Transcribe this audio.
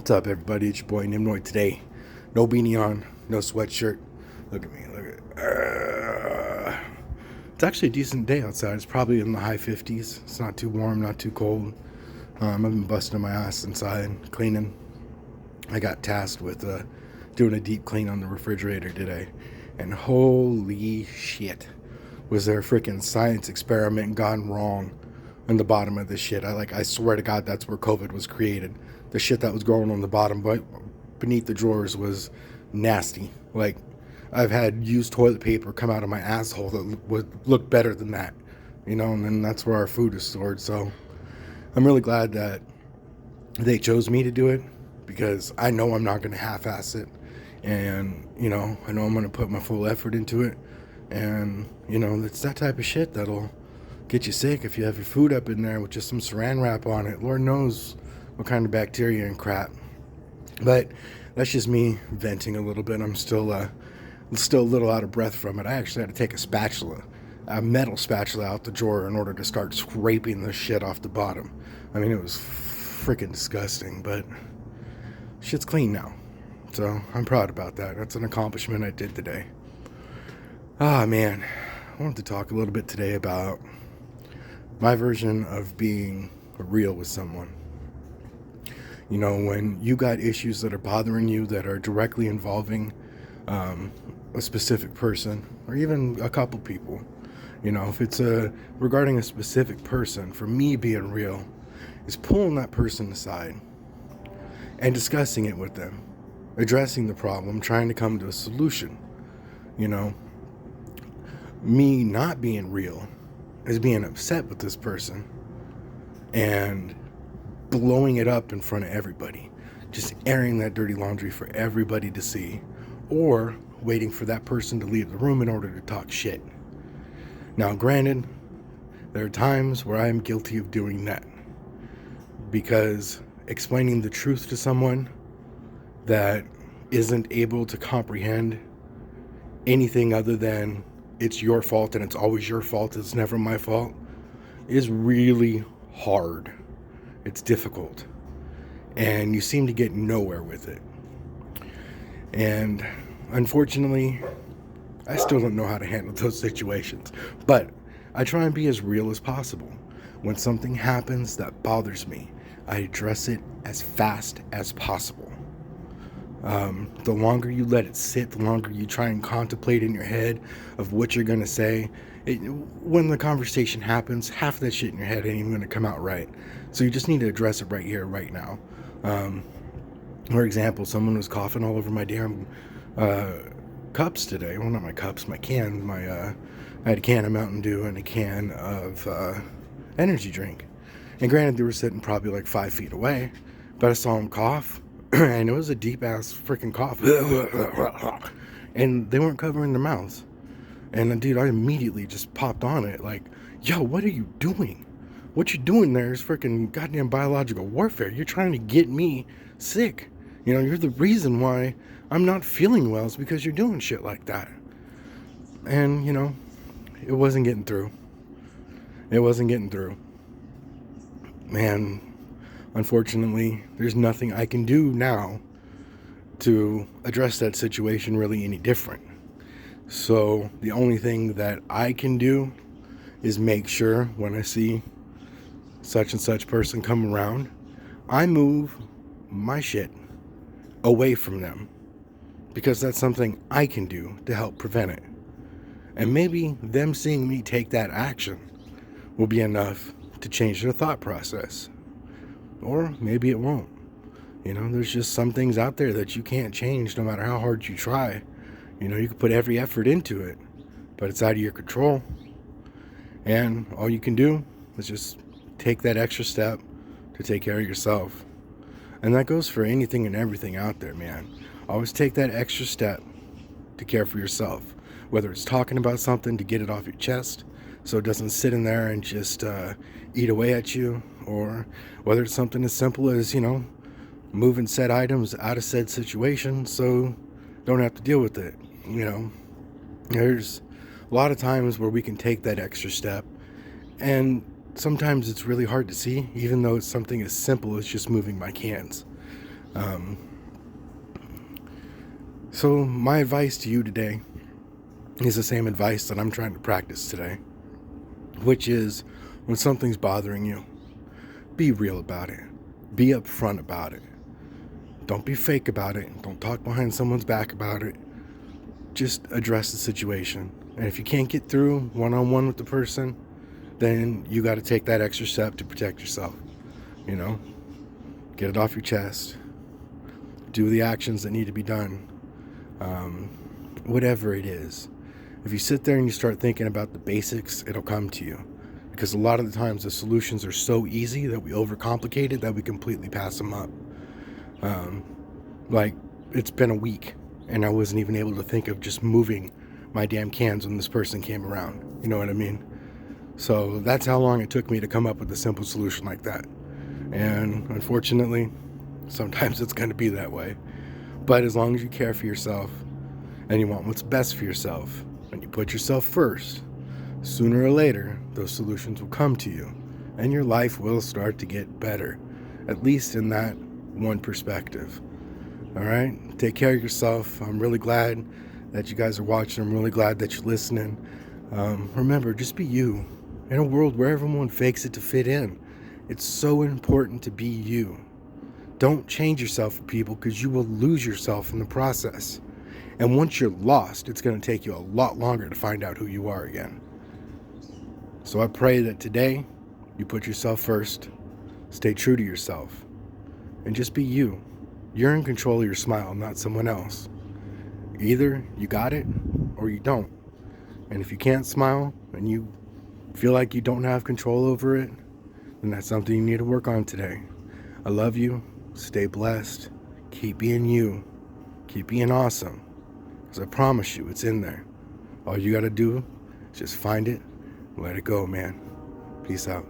What's up, everybody? It's your boy Nimnoid today. No beanie on, no sweatshirt. Look at me, look at. It's actually a decent day outside. It's probably in the high 50s. It's not too warm, not too cold. I've been busting my ass inside, cleaning. I got tasked with doing a deep clean on the refrigerator today. And holy shit, was there a freaking science experiment gone wrong on the bottom of this shit. I swear to God, that's where COVID was created. The shit that was growing on the bottom, but beneath the drawers was nasty. Like, I've had used toilet paper come out of my asshole that would look better than that, and then that's where our food is stored. So I'm really glad that they chose me to do it, because I know I'm not going to half-ass it, and I know I'm going to put my full effort into it. And it's that type of shit that'll get you sick if you have your food up in there with just some saran wrap on it. Lord knows what kind of bacteria and crap. But that's just me venting a little bit. I'm still a little out of breath from it. I actually had to take a metal spatula out the drawer in order to start scraping the shit off the bottom. I mean, it was freaking disgusting, but shit's clean now. So I'm proud about that. That's an accomplishment I did today. Man, I wanted to talk a little bit today about my version of being real with someone. When you got issues that are bothering you that are directly involving a specific person or even a couple people, if it's regarding a specific person, for me, being real is pulling that person aside and discussing it with them, addressing the problem, trying to come to a solution. Me not being real is being upset with this person and blowing it up in front of everybody, just airing that dirty laundry for everybody to see, or waiting for that person to leave the room in order to talk shit. Now, granted, there are times where I am guilty of doing that, because explaining the truth to someone that isn't able to comprehend anything other than it's your fault and it's always your fault, it's never my fault, is really hard. It's difficult. And you seem to get nowhere with it. And unfortunately, I still don't know how to handle those situations. But I try and be as real as possible. When something happens that bothers me, I address it as fast as possible. The longer you let it sit, the longer you try and contemplate in your head of what you're going to say, when the conversation happens, half that shit in your head ain't even going to come out right. So you just need to address it right here, right now. For example, someone was coughing all over my damn cups today. Well, not my cups, my can. I had a can of Mountain Dew and a can of energy drink. And granted, they were sitting probably like 5 feet away, but I saw them cough. And it was a deep-ass freaking cough. And they weren't covering their mouths. And, dude, I immediately just popped on it. Like, yo, what are you doing? What you're doing there is freaking goddamn biological warfare. You're trying to get me sick. You're the reason why I'm not feeling well is because you're doing shit like that. And, it wasn't getting through. It wasn't getting through. Man, unfortunately, there's nothing I can do now to address that situation really any different. So the only thing that I can do is make sure when I see such and such person come around, I move my shit away from them, because that's something I can do to help prevent it. And maybe them seeing me take that action will be enough to change their thought process. Or maybe it won't. There's just some things out there that you can't change no matter how hard you try. You can put every effort into it, but it's out of your control. And all you can do is just take that extra step to take care of yourself. And that goes for anything and everything out there, man. Always take that extra step to care for yourself. Whether it's talking about something to get it off your chest so it doesn't sit in there and just eat away at you, or whether it's something as simple as, moving said items out of said situation so don't have to deal with it. There's a lot of times where we can take that extra step, and sometimes it's really hard to see, even though it's something as simple as just moving my cans. Um, so my advice to you today is the same advice that I'm trying to practice today, which is when something's bothering you, be real about it. Be upfront about it. Don't be fake about it. Don't talk behind someone's back about it. Just address the situation. And if you can't get through one-on-one with the person, then you got to take that extra step to protect yourself. You know, get it off your chest. Do the actions that need to be done. Whatever it is. If you sit there and you start thinking about the basics, it'll come to you. Because a lot of the times the solutions are so easy that we overcomplicate it that we completely pass them up. Like, it's been a week and I wasn't even able to think of just moving my damn cans when this person came around. You know what I mean? So that's how long it took me to come up with a simple solution like that. And unfortunately, sometimes it's going to be that way. But as long as you care for yourself and you want what's best for yourself and you put yourself first, sooner or later, those solutions will come to you and your life will start to get better, at least in that one perspective. All right? Take care of yourself. I'm really glad that you guys are watching. I'm really glad that you're listening. Remember, just be you. In a world where everyone fakes it to fit in, it's so important to be you. Don't change yourself for people because you will lose yourself in the process. And once you're lost, it's going to take you a lot longer to find out who you are again. So I pray that today you put yourself first, stay true to yourself, and just be you. You're in control of your smile, not someone else. Either you got it or you don't. And if you can't smile and you feel like you don't have control over it, then that's something you need to work on today. I love you. Stay blessed. Keep being you. Keep being awesome. Because I promise you, it's in there. All you got to do is just find it and let it go, man. Peace out.